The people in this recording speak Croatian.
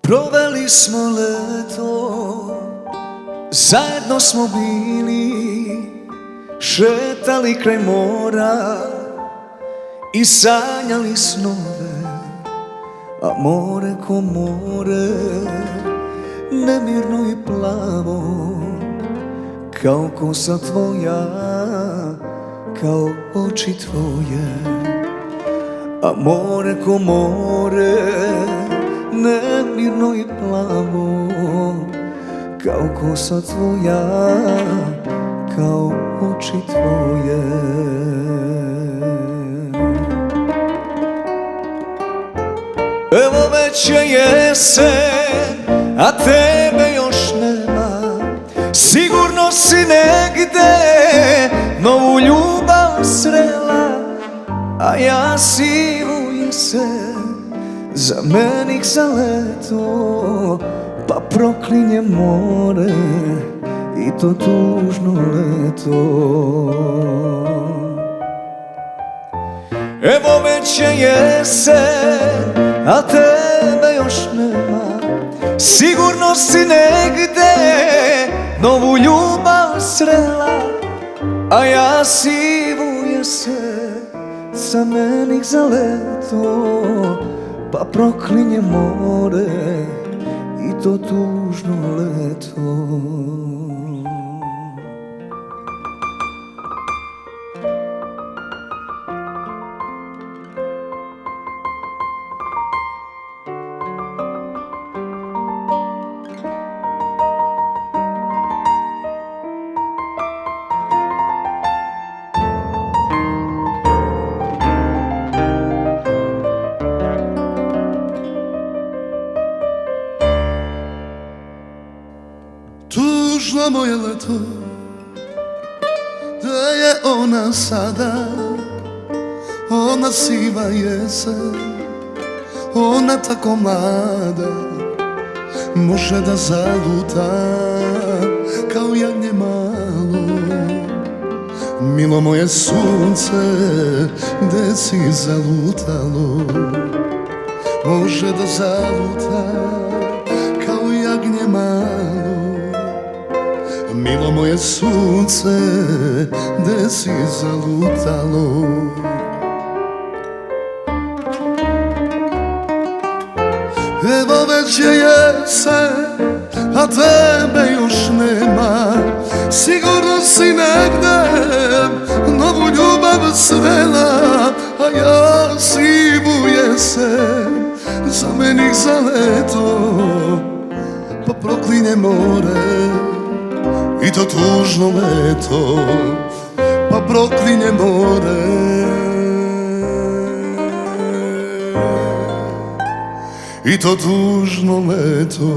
Proveli smo leto, zajedno smo bili, šetali kraj mora i sanjali snove, a more ko more, nemirno i plavo, kao kosa tvoja, kao oči tvoje. A more ko more, nemirno i plavo, kao kosa tvoja, kao oči tvoje. Evo već je jesen, a tebe još nema. Sigurno si negde novu ljubav srela, a ja sivu jesen zamenih za leto, pa proklinjem more i to tužno leto. Evo već je jesen, a tebe još nema. Sigurno si negde novu ljubav srela, a ja sivu jesen zamenih za leto, pa proklinjem more i to tužno leto. Tužno moje leto, da je ona sada, ona siva jesen, ona tako mlada, može da zaluta kao jagnje malo. Milo moje sunce, gde si zalutalo, može da zaluta kao jagnje malo. Milo moje sunce, gde si zalutalo. Evo već je jesen, a tebe još nema. Sigurno si negde novu ljubav srela, a ja sivu jesen zamenih za leto, pa proklinjem more i to tužno leto, pa proklinjem more i to tužno leto.